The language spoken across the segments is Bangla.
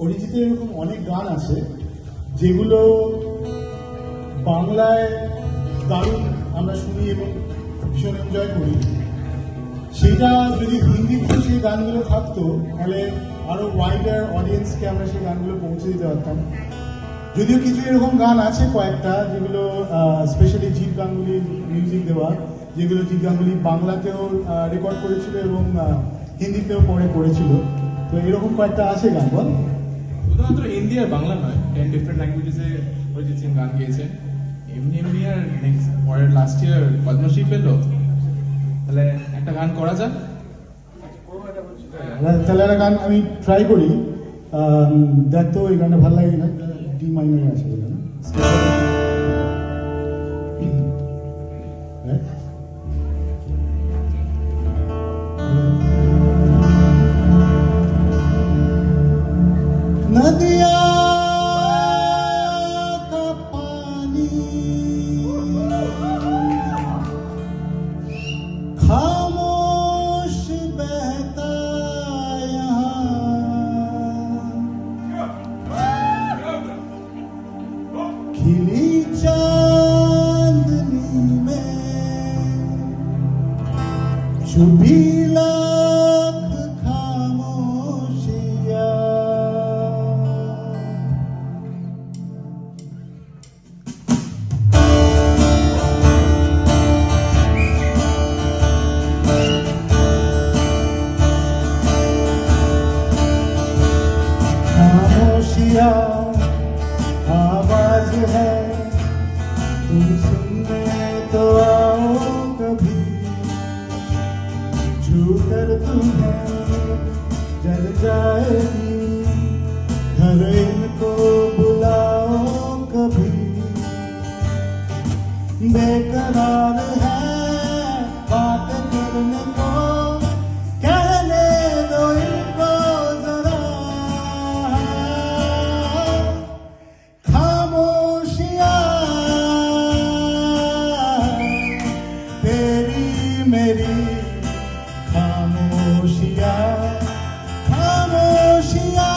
অরিজিতের এরকম অনেক গান আছে যেগুলো বাংলায় দারুণ আমরা শুনি এবং ভীষণ এনজয় করি। সেটা যদি হিন্দিতে সেই গানগুলো থাকতো তাহলে আরো ওয়াইডার অডিয়েন্সকে আমরা সেই গানগুলো পৌঁছে দিতে পারতাম। যদিও কিছু এরকম গান আছে কয়েকটা যেগুলো স্পেশালি জিৎ গাঙ্গুলির মিউজিক দেওয়া, যেগুলো জিৎ গাঙ্গুলি বাংলাতেও রেকর্ড করেছিল এবং হিন্দিতেও পরে করেছিল। তো এরকম কয়েকটা আছে গান। বল, শুধুমাত্র হিন্দি আর বাংলা নয়, 10 ডিফারেন্ট ল্যাঙ্গুয়েজে অরিজিৎ সিং গান গেয়েছে। এমনি এমনি আর নেক্সট পরের লাস্ট ইয়ার পদ্মশ্রী পেল, তাহলে একটা গান করা যাক। তাহলে একটা গান আমি ট্রাই করি। দেখ তো এই গানটা ভালো লাগে না, ডি মাইনারে আছে না? नदिया का पानी खामोश बहता यहाँ, खिली चांदनी में चुभी लाख खामोशियाँ। आवाज है तुम सुनने तो आओ कभी, छू कर तुम्हें जल जाएगी, घर इनको बुलाओ कभी। बेकरार है बात करने को, कहने दो इनको जरा। मेरी खामोशियाँ खामोशियाँ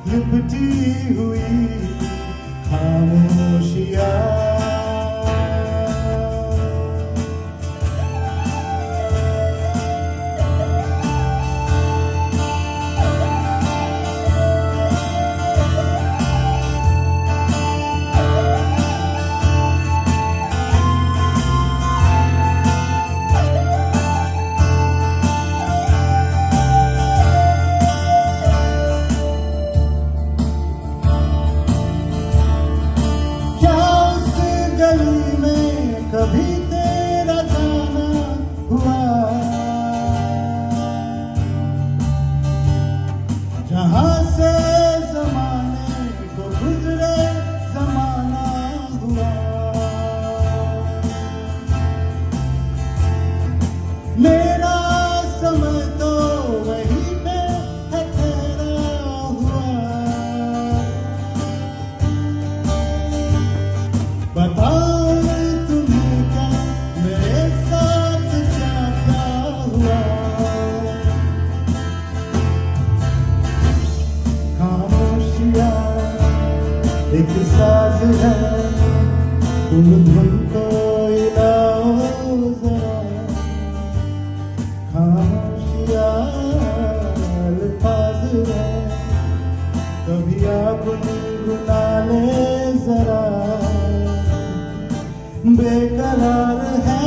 लिपटी हुई खामोशियाँ। कभी तेरा जाना हुआ, जहाँ से जमाने को गुजरे जमाना हुआ। मेरा समय तो वहीं पे है ठहरा हुआ। बताओ एक साज है तुम धुन को हिलाओ जरा, खामोशियाँ अल्फाज है कभी आप गुनगुना ले जरा। बेकरार है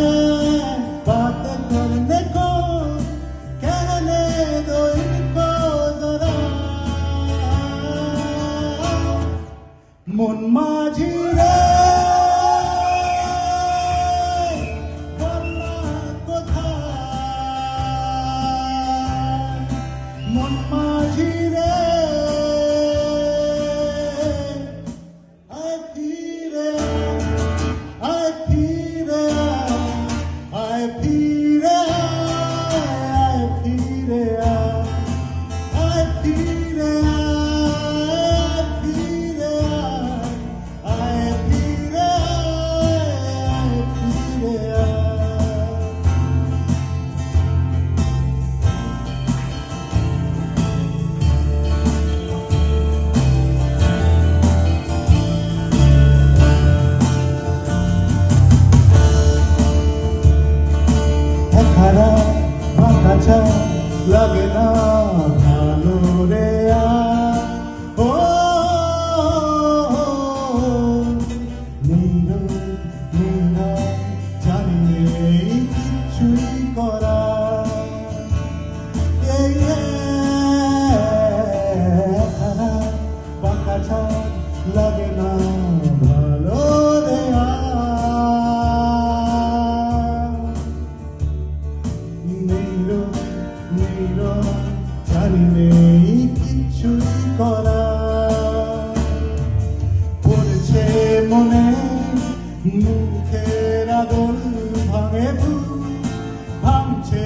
बात करने को, कहने दो इनको जरा। মন মাঝি রে বন্যা কোথায়, মন মাঝি রে আয় ফিরে আয় ফিরে আয় ফিরে আয় ফিরে আয় ফিরে I লাগে না ভালো দেয়া নেইলো নেইলো জানি নেই কিছুই করা পড়েছে মনে মুখের আদল ভাঙে ভাঙছে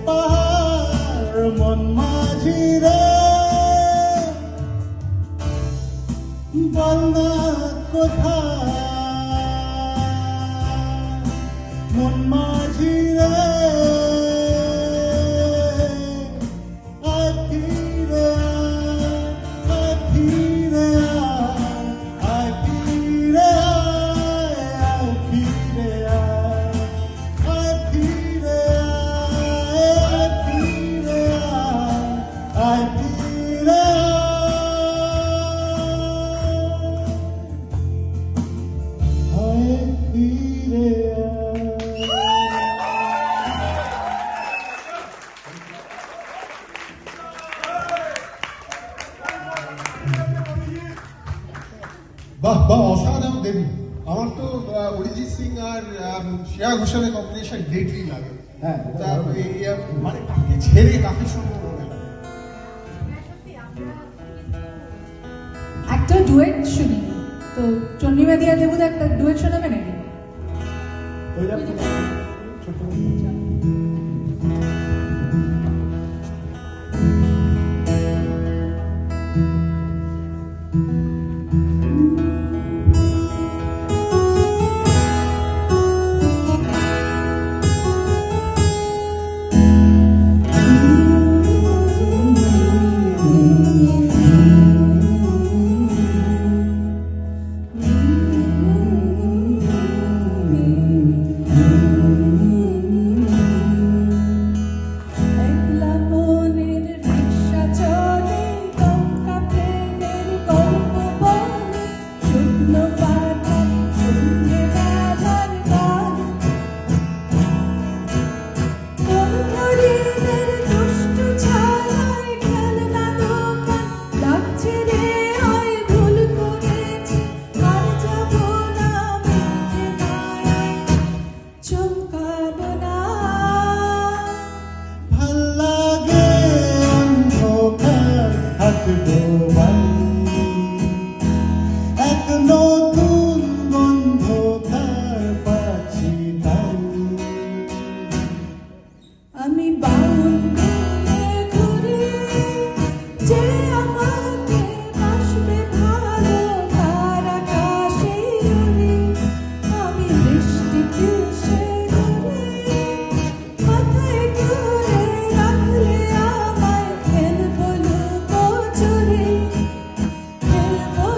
পাহাড় মন মাঝিরে বল না কোথায় মন মাঝিরে আয় ফিরে আয় ফিরে আয় ফিরে আয় ফিরে আয় ফিরে আয় ফিরে আয় ফিরে বাহ বাহ, অসাধারণ দেবী। আমার তো অরিজিৎ সিং আর শ্রেয়া ঘোষালের কম্বিনেশন ডেডলি লাগে। হ্যাঁ, তা মানে কাকে ছেড়ে কাকে সঙ্গে মনে হয়? একটা ডুয়েট শুনি, তো চন্দ্রিমা দিয়া দেবুদ একটা ডুয়েট শোনাবে নাকি? ওই রকম ছোট একলা মনের রিকশা চলে, টঙ্কা প্রেমের গল্প বলে, শুকনো পাতার সঙ্গে বাঁধার গান। কোন হরিণের দুষ্টু ছায়ায় খেলনা দোকান লাগছে রে, হয় ভুল করেছি আর যাবো না মিথ্যে মায়ায়, চমকাবো না। ভাল লাগে অন্ধকার হাঁটবো বাড়ি এক নতুন বন্ধকার পাচ্ছি তাই আমি বাউল গানে ঘুরি, যে আমাকে বাসবে ভালো তার আকাশে উড়ি। আমি বৃষ্টিতে সে ঘুরি, মাথায় তুলে রাখলে আমায় ফেলবো লুকোচুরি, ফেলবো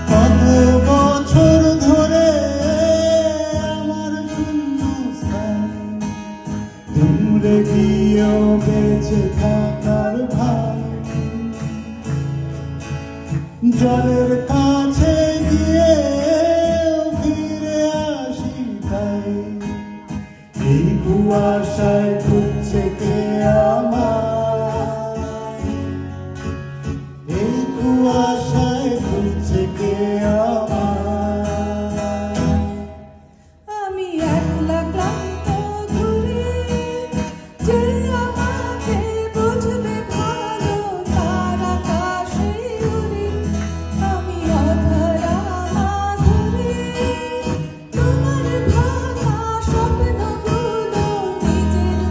কত বছর ধরে আমার শূন্যস্থান তোমরে গিয়েও বেঁচে থাকার ভান জলের কাছে গিয়ে ফিরে আসি তাই এই কুয়াশায় খুঁজছে কে আমার এই কুয়াশায় খুঁজছে কে আমার আমি একলা ক্লান্ত ঘুরি, যে আমাকে বুঝবে ভালো তার আকাশে উড়ি। আমি অধরা মাধুরী, তোমার ভাঙা স্বপ্নগুলো নিজের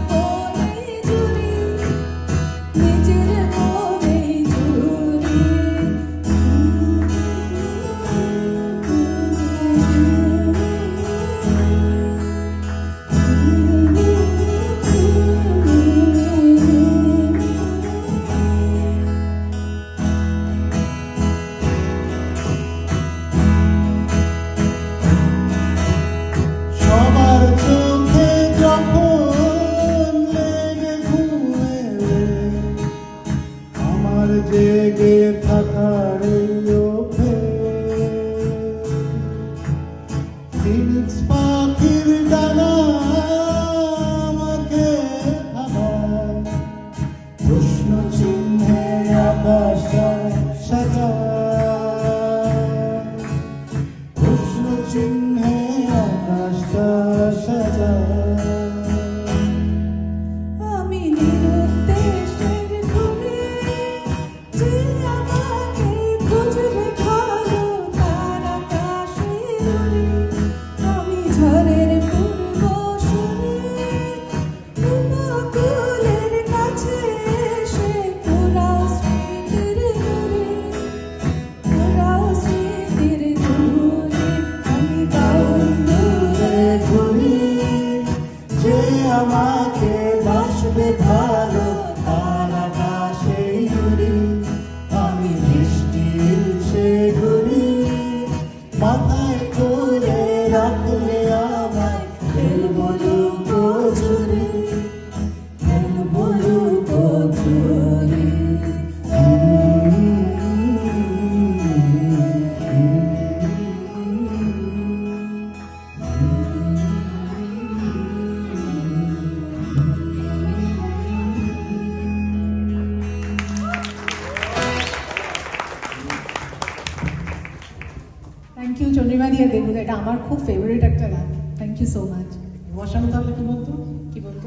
ভালো আর আকাশে উড়ি, আমি বৃষ্টির সে ঘুরি, মাথায় করে রাখলে আমায় ফেলবো লুকোচুরি, ফেলবো লুকোচুরি। থ্যাংক ইউ চন্দ্রিমা দিয়া দেবুদা, এটা আমার খুব ফেভারিট একটা গান। Thank you so much. বসানো তাহলে কি বলতো? কি বলতো?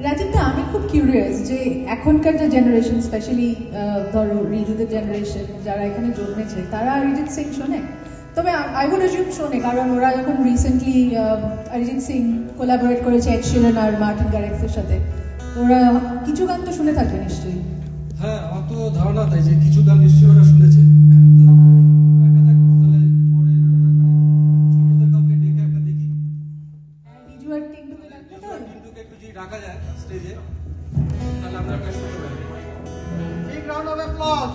রাজীবদা, আমি খুব কিউরিয়াস যে এখনকার যে জেনারেশন, স্পেশালি ধরো রিজুদের জেনারেশন যারা এখানে জন্মেছে, তারা অরিজিৎ সিং শোনে? তবে আই উড অ্যাজিউম শোনে, কারণ ওরা যখন রিসেন্টলি অরিজিৎ সিং কোলাবোরেট করেছে এড শিরান আর মার্টিন গ্যারিক্সের সাথে, তো ওরা কিছু গান তো শুনে থাকবে নিশ্চয়ই। হ্যাঁ, আমার তো ধারণা তাই যে কিছু গান নিশ্চয়ই ওরা শুনেছে। ছোটদের কাউকে ডেকে একটা দেখি, রিজু আর টিন্টুকে ডাকতে তো হবে। কিন্তু একটু যদি ডাকা যায় স্টেজে, তাহলে আমরা একটা শুনতে পারি। Big round of applause.